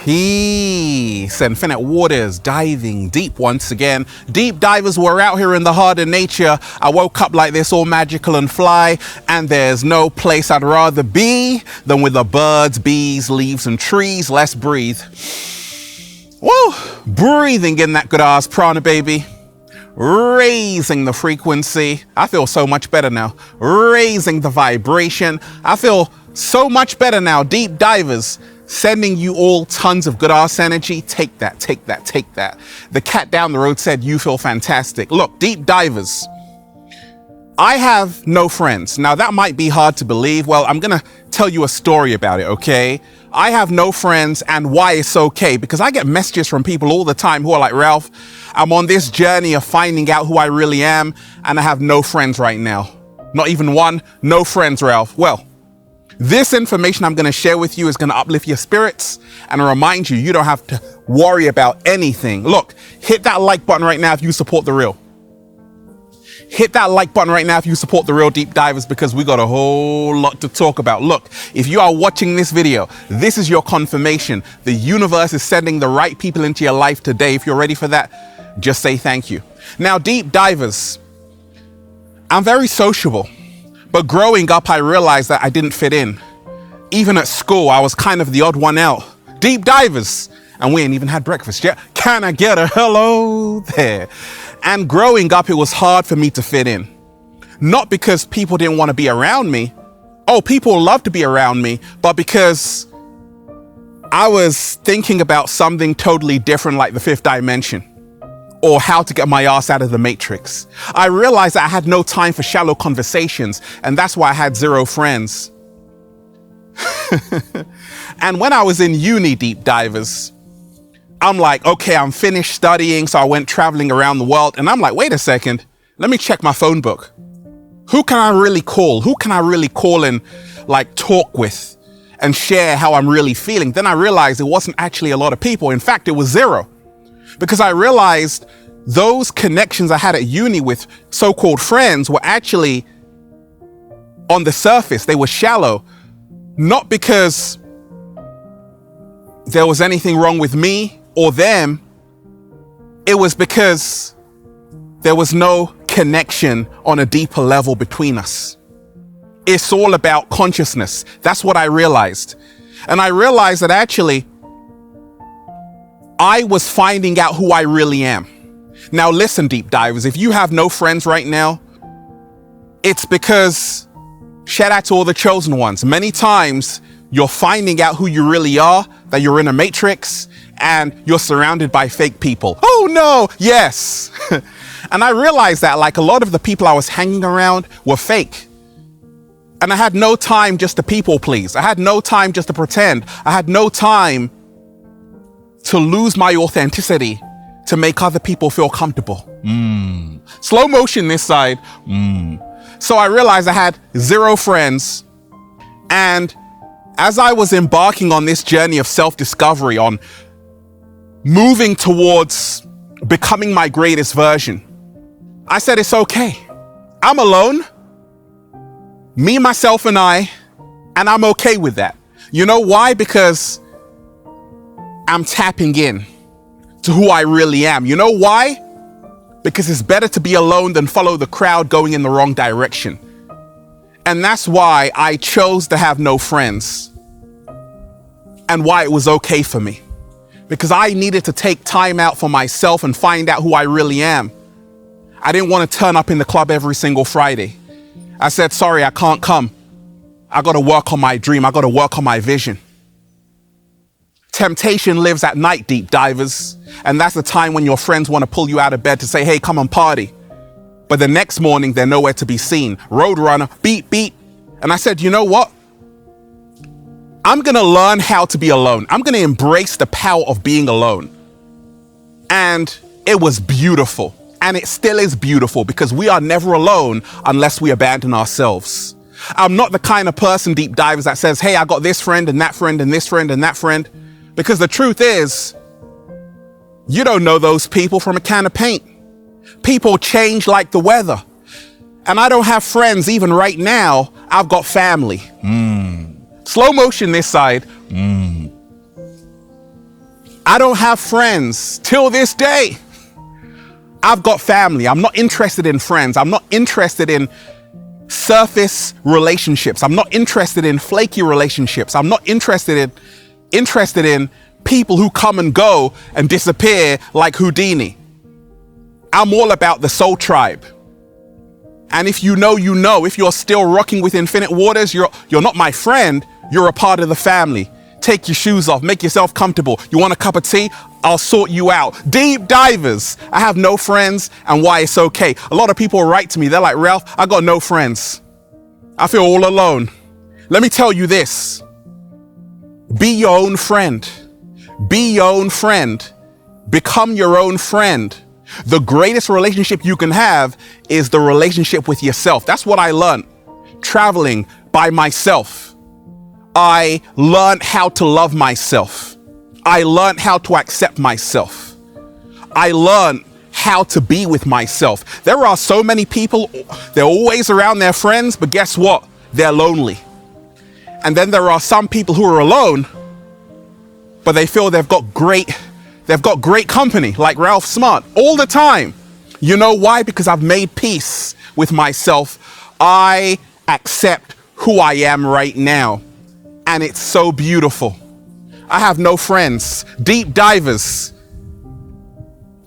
Peace, infinite waters, diving deep once again. Deep divers were out here in the heart of nature. I woke up like this, all magical and fly, and there's no place I'd rather be than with the birds, bees, leaves, and trees. Let's breathe. Woo! Breathing in that good ass prana, baby. Raising the frequency. I feel so much better now. Raising the vibration. I feel so much better now. Deep divers, sending you all tons of good ass energy. Take that, take that, take that. The cat down the road said, you feel fantastic. Look, deep divers, I have no friends. Now that might be hard to believe. Well, I'm gonna tell you a story about it, okay? I have no friends, and why it's okay, because I get messages from people all the time who are like, Ralph, I'm on this journey of finding out who I really am, and I have no friends right now. Not even one, no friends, Ralph. Well, this information I'm gonna share with you is gonna uplift your spirits and remind you don't have to worry about anything. Look, hit that like button right now if you support The Real. Hit that like button right now if you support The Real Deep Divers, because we got a whole lot to talk about. Look, if you are watching this video, this is your confirmation. The universe is sending the right people into your life today. If you're ready for that, just say thank you. Now, deep divers, I'm very sociable, but growing up, I realized that I didn't fit in. Even at school, I was kind of the odd one out. Deep divers, and we ain't even had breakfast yet. Can I get a hello there? And growing up, it was hard for me to fit in. Not because people didn't want to be around me. Oh, people love to be around me, but because I was thinking about something totally different, like the fifth dimension, or how to get my ass out of the matrix. I realized that I had no time for shallow conversations, and that's why I had zero friends. And when I was in uni, deep divers, I'm like, okay, I'm finished studying, so I went traveling around the world, and I'm like, wait a second, let me check my phone book. Who can I really call? Who can I really call and like talk with and share how I'm really feeling? Then I realized it wasn't actually a lot of people. In fact, it was zero. Because I realized those connections I had at uni with so-called friends were actually on the surface. They were shallow, not because there was anything wrong with me or them. It was because there was no connection on a deeper level between us. It's all about consciousness. That's what I realized. And I realized that actually I was finding out who I really am. Now listen, deep divers, if you have no friends right now, it's because, shout out to all the chosen ones. Many times you're finding out who you really are, that you're in a matrix and you're surrounded by fake people. Oh no, yes. And I realized that like a lot of the people I was hanging around were fake. And I had no time just to people please. I had no time just to pretend. I had no time to lose my authenticity to make other people feel comfortable. Slow motion this side. So I realized I had zero friends. And as I was embarking on this journey of self-discovery, on moving towards becoming my greatest version, I said, it's okay. I'm alone, me, myself, and I'm okay with that. You know why? Because I'm tapping in to who I really am. You know why? Because it's better to be alone than follow the crowd going in the wrong direction. And that's why I chose to have no friends, and why it was okay for me. Because I needed to take time out for myself and find out who I really am. I didn't want to turn up in the club every single Friday. I said, sorry, I can't come. I got to work on my dream. I got to work on my vision. Temptation lives at night, deep divers. And that's the time when your friends want to pull you out of bed to say, hey, come and party. But the next morning, they're nowhere to be seen. Roadrunner, beat, beat. And I said, you know what? I'm going to learn how to be alone. I'm going to embrace the power of being alone. And it was beautiful. And it still is beautiful, because we are never alone unless we abandon ourselves. I'm not the kind of person, deep divers, that says, hey, I got this friend and that friend and this friend and that friend. Because the truth is, you don't know those people from a can of paint. People change like the weather. And I don't have friends even right now. I've got family. Slow motion this side. I don't have friends till this day. I've got family. I'm not interested in friends. I'm not interested in surface relationships. I'm not interested in flaky relationships. I'm not interested in people who come and go and disappear like Houdini. I'm all about the soul tribe. And if you know, you know. If you're still rocking with Infinite Waters, you're not my friend. You're a part of the family. Take your shoes off, make yourself comfortable. You want a cup of tea? I'll sort you out. Deep divers. I have no friends and why it's okay. A lot of people write to me. They're like, Ralph, I got no friends. I feel all alone. Let me tell you this. Be your own friend. Be your own friend. Become your own friend. The greatest relationship you can have is the relationship with yourself. That's what I learned traveling by myself. I learned how to love myself. I learned how to accept myself. I learned how to be with myself. There are so many people, they're always around their friends, but guess what? They're lonely. And then there are some people who are alone, but they feel they've got great company, like Ralph Smart, all the time. You know why? Because I've made peace with myself. I accept who I am right now. And it's so beautiful. I have no friends. Deep divers.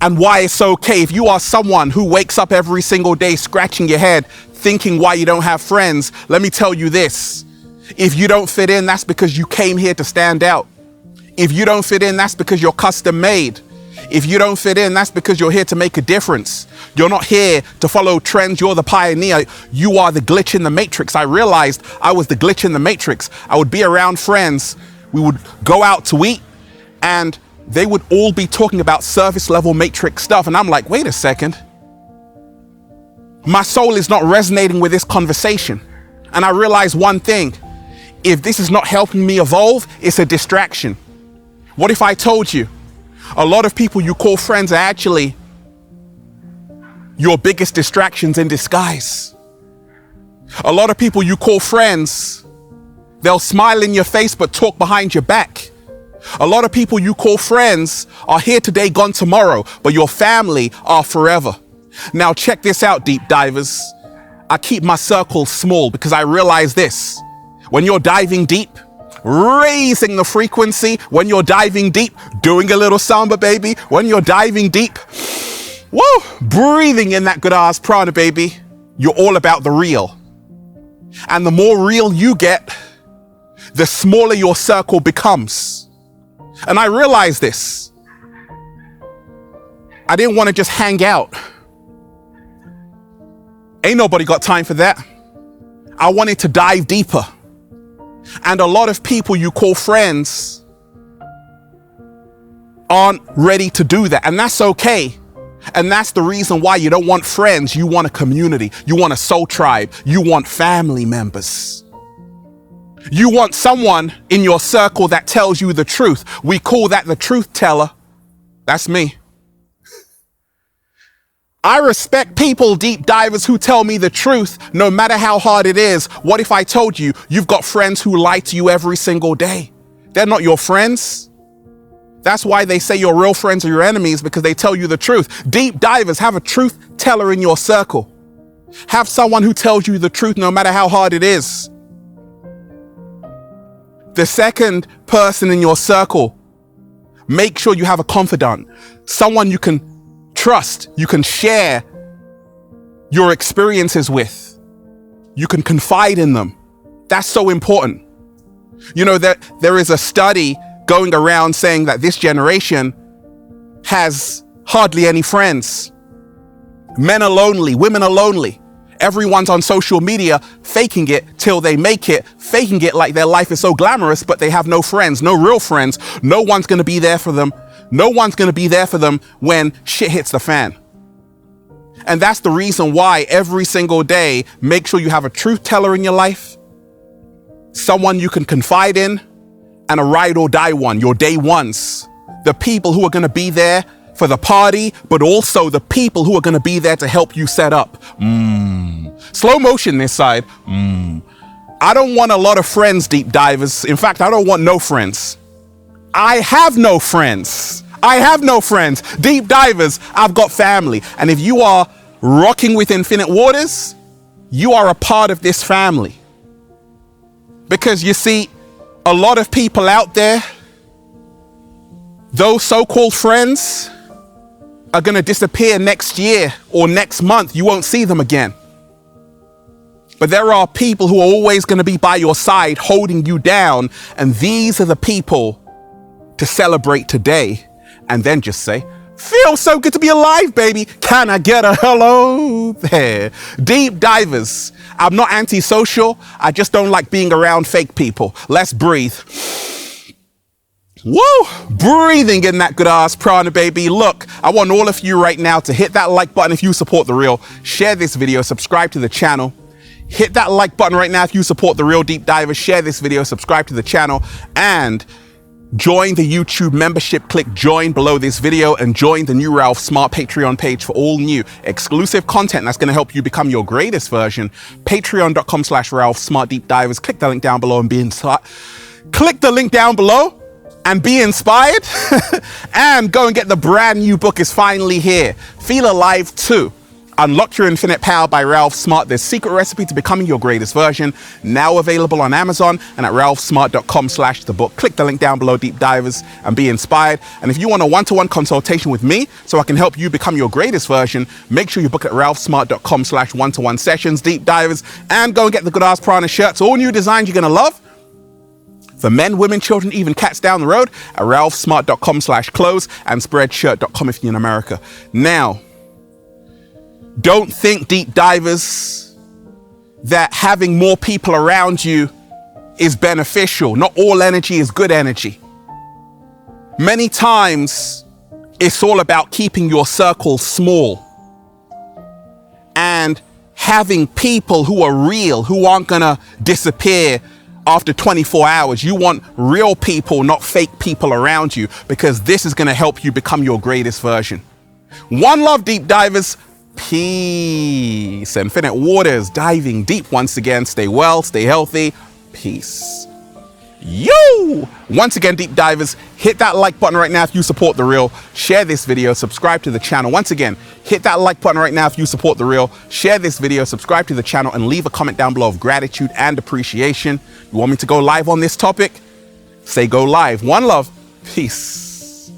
And why it's okay. If you are someone who wakes up every single day scratching your head, thinking why you don't have friends, let me tell you this. If you don't fit in, that's because you came here to stand out. If you don't fit in, that's because you're custom made. If you don't fit in, that's because you're here to make a difference. You're not here to follow trends. You're the pioneer. You are the glitch in the matrix. I realized I was the glitch in the matrix. I would be around friends. We would go out to eat and they would all be talking about surface level matrix stuff. And I'm like, wait a second. My soul is not resonating with this conversation. And I realized one thing. If this is not helping me evolve, it's a distraction. What if I told you a lot of people you call friends are actually your biggest distractions in disguise? A lot of people you call friends, they'll smile in your face but talk behind your back. A lot of people you call friends are here today, gone tomorrow, but your family are forever. Now check this out, deep divers. I keep my circle small because I realize this. When you're diving deep, raising the frequency, when you're diving deep, doing a little samba, baby, when you're diving deep, woo, breathing in that good ass prana, baby, you're all about the real. And the more real you get, the smaller your circle becomes. And I realized this. I didn't want to just hang out. Ain't nobody got time for that. I wanted to dive deeper. And a lot of people you call friends aren't ready to do that. And that's okay. And that's the reason why you don't want friends. You want a community. You want a soul tribe. You want family members. You want someone in your circle that tells you the truth. We call that the truth teller. That's me. I respect people, deep divers, who tell me the truth, no matter how hard it is. What if I told you you've got friends who lie to you every single day? They're not your friends. That's why they say your real friends are your enemies, because they tell you the truth. Deep divers, have a truth teller in your circle. Have someone who tells you the truth, no matter how hard it is. The second person in your circle, make sure you have a confidant, someone you can trust, you can share your experiences with. You can confide in them. That's so important. You know, there is a study going around saying that this generation has hardly any friends. Men are lonely, women are lonely. Everyone's on social media faking it till they make it, faking it like their life is so glamorous, but they have no friends, no real friends. No one's going to be there for them. No one's going to be there for them when shit hits the fan. And that's the reason why every single day, make sure you have a truth teller in your life, someone you can confide in, and a ride or die one, your day ones. The people who are going to be there for the party, but also the people who are going to be there to help you set up. Slow motion this side. I don't want a lot of friends, deep divers. In fact, I don't want no friends. I have no friends. I have no friends. Deep divers, I've got family. And if you are rocking with Infinite Waters, you are a part of this family. Because you see, a lot of people out there, those so-called friends are going to disappear next year or next month. You won't see them again. But there are people who are always going to be by your side, holding you down. And these are the people to celebrate today. And then just say, feels so good to be alive, baby. Can I get a hello there? Deep divers. I'm not antisocial. I just don't like being around fake people. Let's breathe. Woo! Breathing in that good ass prana, baby. Look, I want all of you right now to hit that like button if you support The Real. Share this video, subscribe to the channel. Hit that like button right now if you support The Real Deep Divers. Share this video, subscribe to the channel, and join the YouTube membership. Click join below this video and join the new Ralph Smart Patreon page for all new exclusive content that's going to help you become your greatest version. Patreon.com/Ralph Smart Deep Divers. Click the link down below and be inspired. Click the link down below and be inspired. And go and get the brand new book. Is finally here. Feel Alive 2. Unlock Your Infinite Power by Ralph Smart. The secret recipe to becoming your greatest version. Now available on Amazon and at ralphsmart.com/thebook. Click the link down below, Deep Divers, and be inspired. And if you want a one-to-one consultation with me so I can help you become your greatest version, make sure you book at ralphsmart.com/one-to-one sessions, Deep Divers, and go and get the Good Ass Prana shirts. All new designs you're going to love. For men, women, children, even cats down the road at ralphsmart.com/clothes and spreadshirt.com if you're in America. Now, don't think, deep divers, that having more people around you is beneficial. Not all energy is good energy. Many times it's all about keeping your circle small and having people who are real, who aren't gonna disappear after 24 hours. You want real people, not fake people around you, because this is gonna help you become your greatest version. One love, deep divers. Peace. Infinite Waters, diving deep once again. Stay well, stay healthy. Peace. Yo! Once again, deep divers, hit that like button right now if you support The Real. Share this video, subscribe to the channel. Once again, hit that like button right now if you support The Real. Share this video, subscribe to the channel, and leave a comment down below of gratitude and appreciation. You want me to go live on this topic? Say go live. One love. Peace.